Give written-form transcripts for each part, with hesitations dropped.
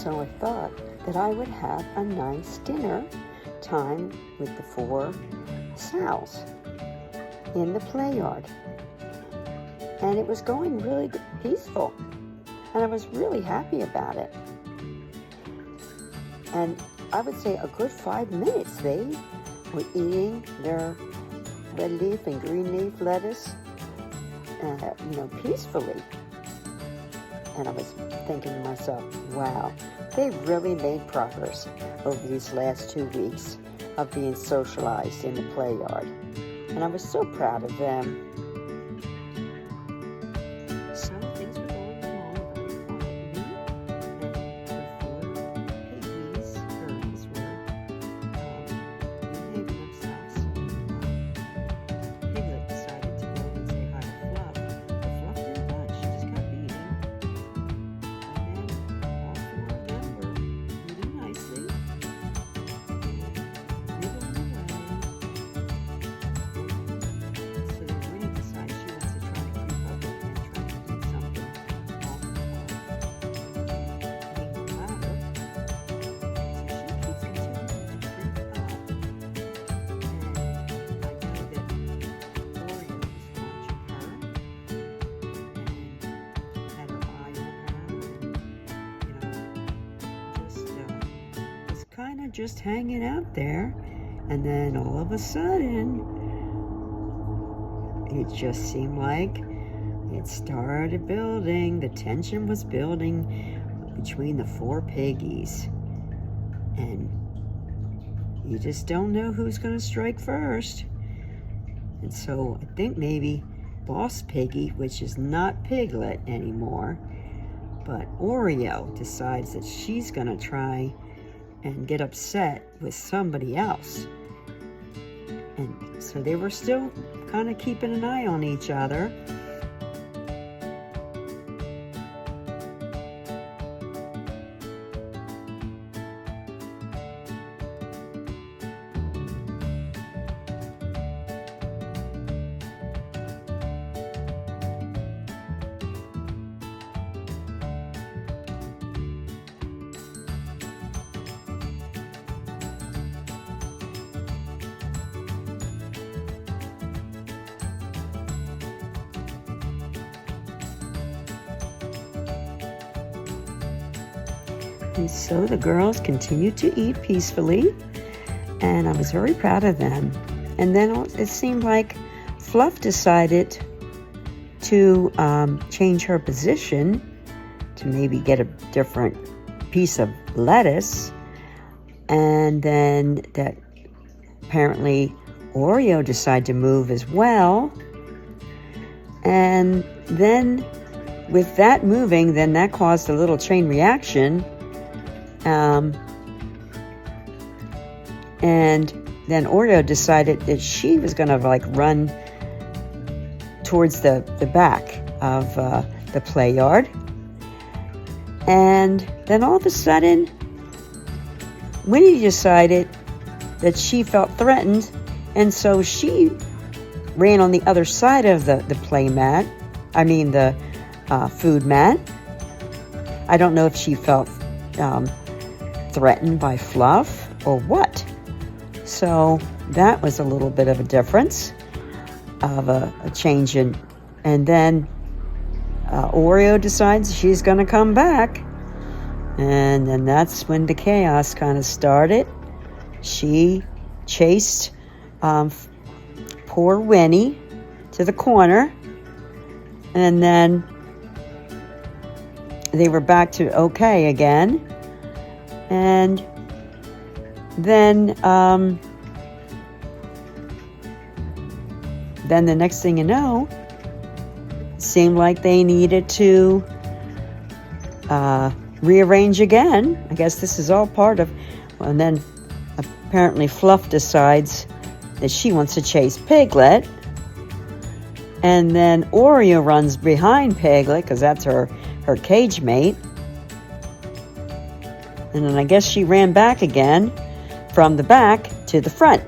so I thought that I would have a nice dinner time with the 4 sows in the play yard. And it was going really peaceful. And I was really happy about it. And I would say a good 5 minutes they were eating their red leaf and green leaf lettuce, peacefully. And I was thinking to myself, wow, they really made progress over these last 2 weeks of being socialized in the play yard. And I was so proud of them. So things were going along very quietly, and the 4 piggies, girls, were behaving themselves. Piglet decided to go and say hi to Fluff. But Fluff didn't budge, she just kept eating. And then all 4 of them were eating nicely, nibbling away. So then Winnie decides she wants to try to creep up and try to eat something off the ladder. So she keeps continuing to creep up. And I know that Oreo was watching her and had her eye on her, and just kind of just hanging out there. And then all of a sudden, it just seemed like it started building. The tension was building between the 4 piggies. And you just don't know who's going to strike first. And so I think maybe Boss Piggy, which is not Piglet anymore, but Oreo, decides that she's going to try and get upset with somebody else. And so they were still kind of keeping an eye on each other. And so the girls continued to eat peacefully, and I was very proud of them. And then it seemed like Fluff decided to change her position to maybe get a different piece of lettuce. And then that apparently Oreo decided to move as well. And then with that moving, then that caused a little chain reaction. And then Oreo decided that she was going to run towards the back of the play yard. And then all of a sudden, Winnie decided that she felt threatened, and so she ran on the other side of the food mat. I don't know if she felt threatened by Fluff or what. So that was a little bit of a difference of a change in. And then Oreo decides she's going to come back. And then that's when the chaos kind of started. She chased poor Winnie to the corner. And then they were back to okay again. And then the next thing you know, it seemed like they needed to rearrange again. I guess this is all part of, and then apparently Fluff decides that she wants to chase Piglet. And then Oreo runs behind Piglet because that's her cage mate. And then I guess she ran back again from the back to the front.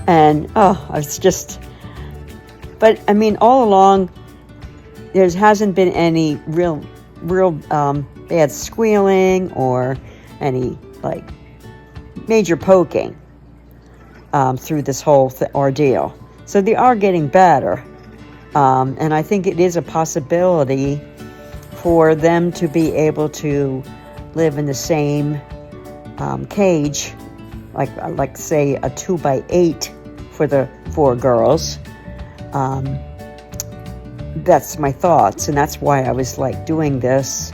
And it's just, but I mean, all along, there hasn't been any real bad squealing or any like major poking through this whole ordeal. So they are getting better. And I think it is a possibility for them to be able to live in the same cage, like say a 2x8 for the 4 girls. That's my thoughts, and that's why I was like doing this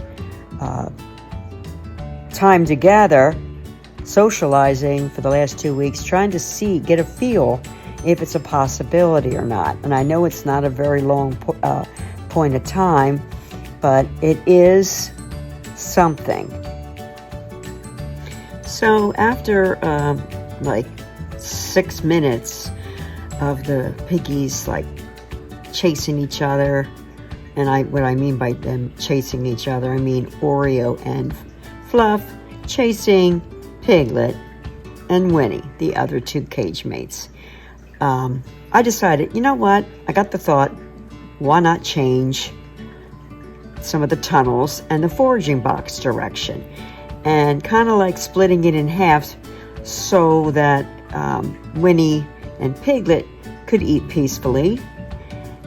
time together, socializing for the last 2 weeks, trying to get a feel if it's a possibility or not. And I know it's not a very long point of time, but it is something. So after like 6 minutes of the piggies like chasing each other, and what I mean by them chasing each other, I mean Oreo and Fluff chasing Piglet and Winnie, the other 2 cage mates. I decided, you know what? I got the thought, why not change some of the tunnels and the foraging box direction, and kind of like splitting it in half so that Winnie and Piglet could eat peacefully,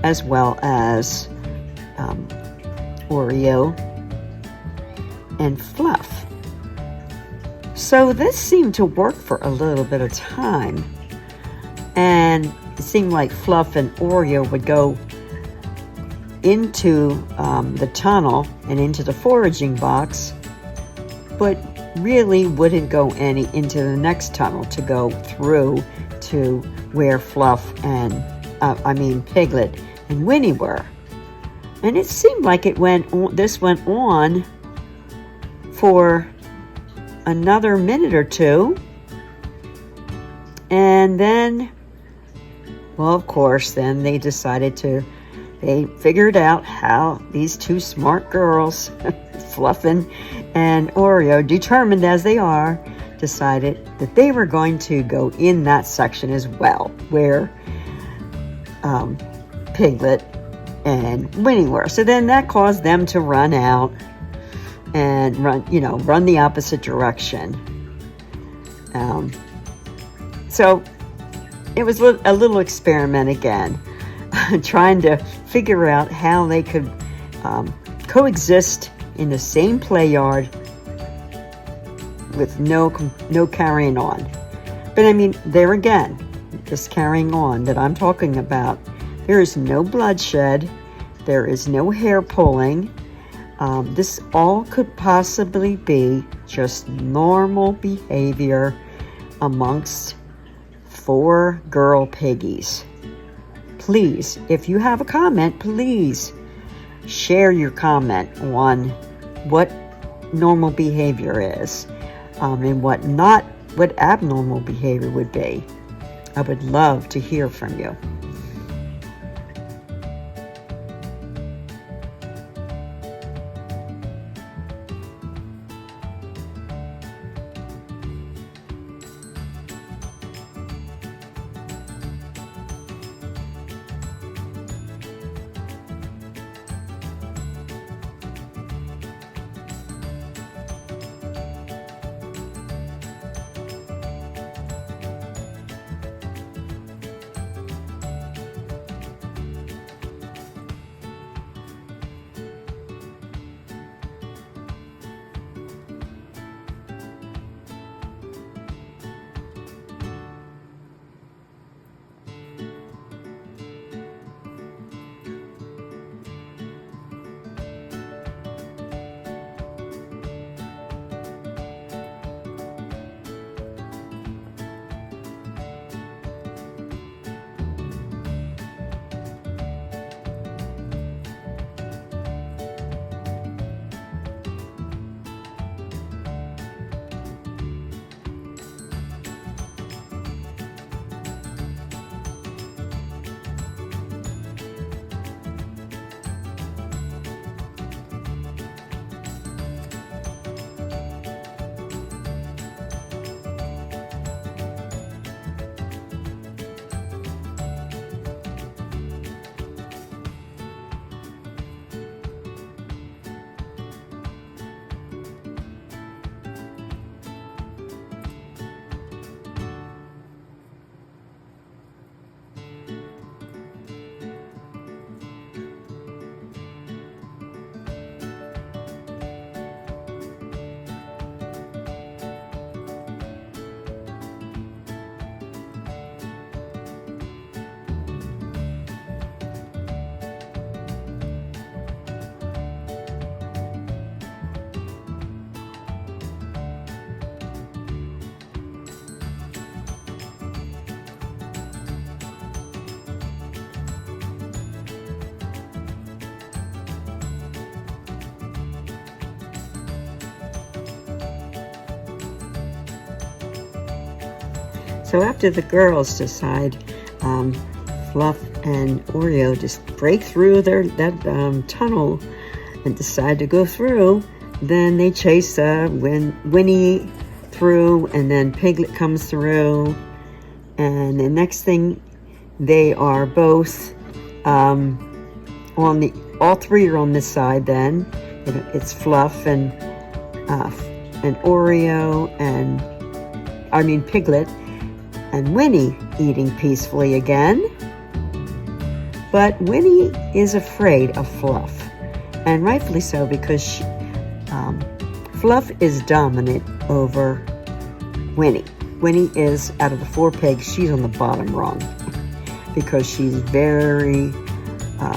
as well as Oreo and Fluff. So this seemed to work for a little bit of time, and it seemed like Fluff and Oreo would go into the tunnel and into the foraging box, but really wouldn't go into the next tunnel to go through to where Fluff and Piglet and Winnie were. And it seemed like this went on for another minute or two, and then, well, of course, then they figured out how these 2 smart girls, Fluff and Oreo, determined as they are, decided that they were going to go in that section as well, where Piglet and Winnie were. So then that caused them to run out and run the opposite direction. So it was a little experiment again, trying to figure out how they could coexist in the same play yard with no carrying on. But I mean, there again, this carrying on that I'm talking about, there is no bloodshed, there is no hair pulling. This all could possibly be just normal behavior amongst 4 girl piggies. Please, if you have a comment, please share your comment on what normal behavior is, and what abnormal behavior would be. I would love to hear from you. So after the girls decide, Fluff and Oreo just break through that tunnel and decide to go through, then they chase Winnie through, and then Piglet comes through, and the next thing they are both all three are on this side. Then it's Fluff and Oreo and Piglet and Winnie eating peacefully again. But Winnie is afraid of Fluff, and rightfully so, because Fluff is dominant over Winnie. Winnie is, out of the 4 pigs, she's on the bottom rung because she's very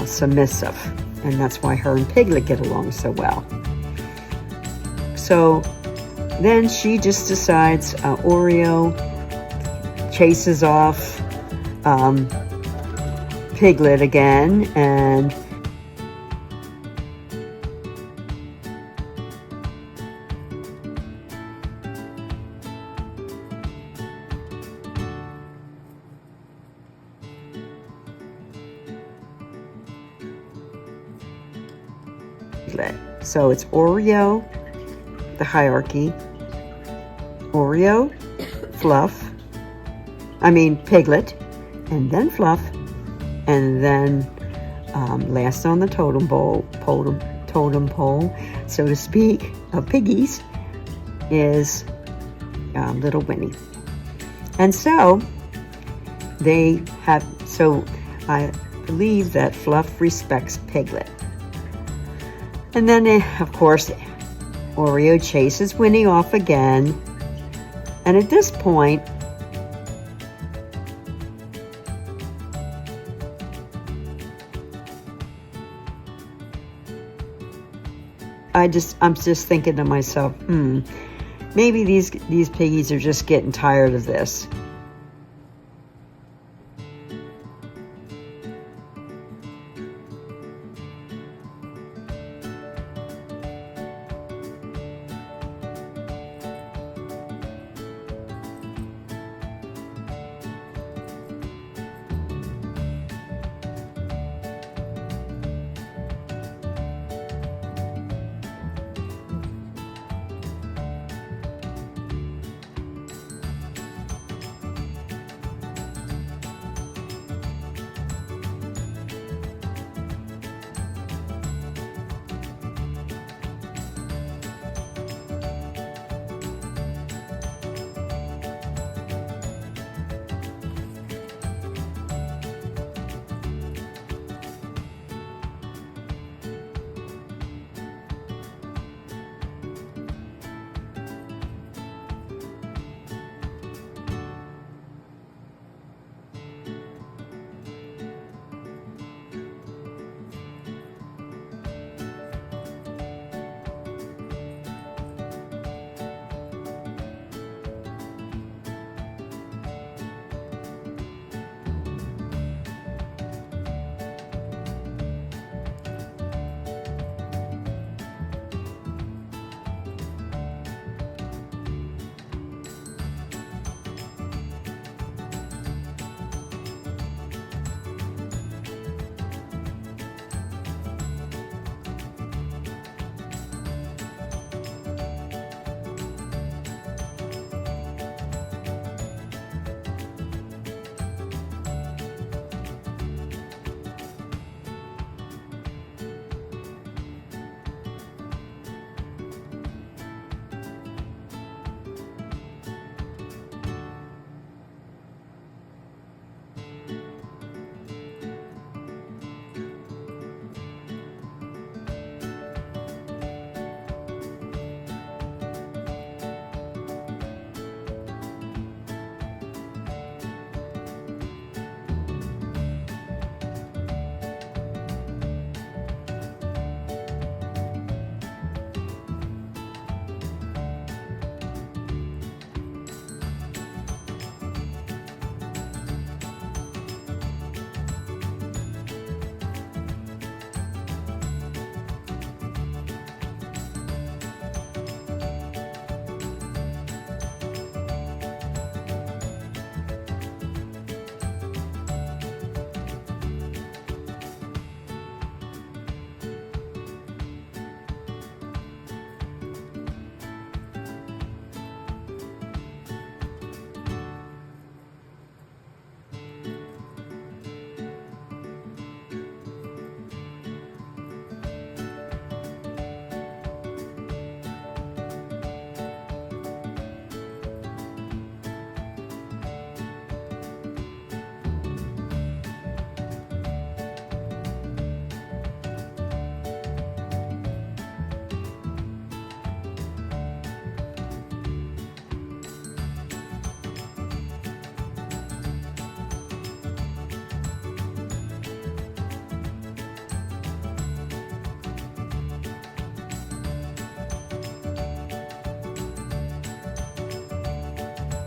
submissive, and that's why her and Piglet get along so well. So then she just decides, Oreo chases off Piglet again, and so it's Oreo, the hierarchy, Oreo, Fluff, Piglet, and then Fluff, and then last on the totem pole, so to speak, of piggies, is little Winnie. And so I believe that Fluff respects Piglet. And then, of course, Oreo chases Winnie off again. And at this point, I'm just thinking to myself, maybe these piggies are just getting tired of this.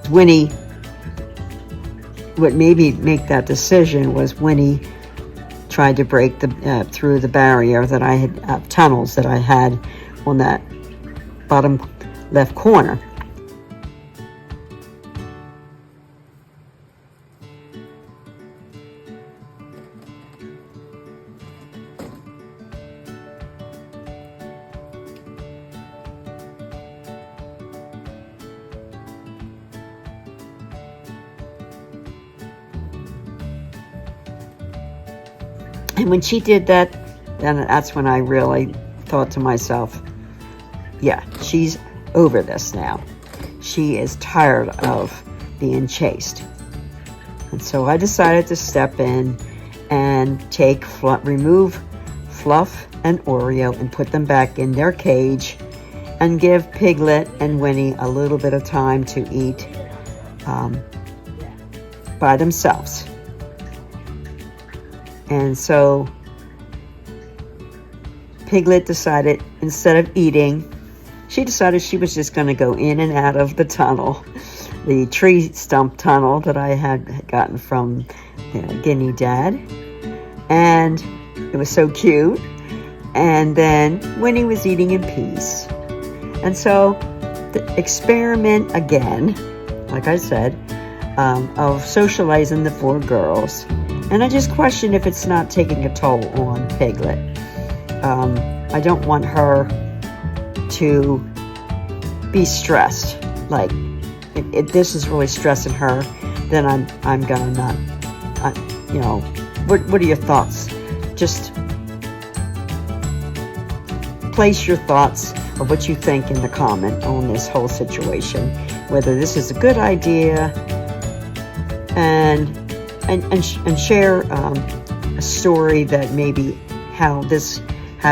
Winnie, what made me make that decision was Winnie tried to break through the barrier that I had, tunnels that I had on that bottom left corner. And when she did that, then that's when I really thought to myself, yeah, she's over this now. She is tired of being chased. And so I decided to step in and remove Fluff and Oreo and put them back in their cage and give Piglet and Winnie a little bit of time to eat by themselves. And so Piglet decided, instead of eating, she decided she was just going to go in and out of the tunnel, the tree stump tunnel that I had gotten from Guinea Dad. And it was so cute. And then Winnie was eating in peace. And so the experiment again, like I said, of socializing the 4 girls. And I just question if it's not taking a toll on Piglet. I don't want her to be stressed. Like, if this is really stressing her, then I'm gonna not. What are your thoughts? Just place your thoughts of what you think in the comment on this whole situation. Whether this is a good idea, and share a story that maybe how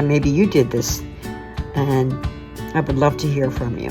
maybe you did this, and I would love to hear from you.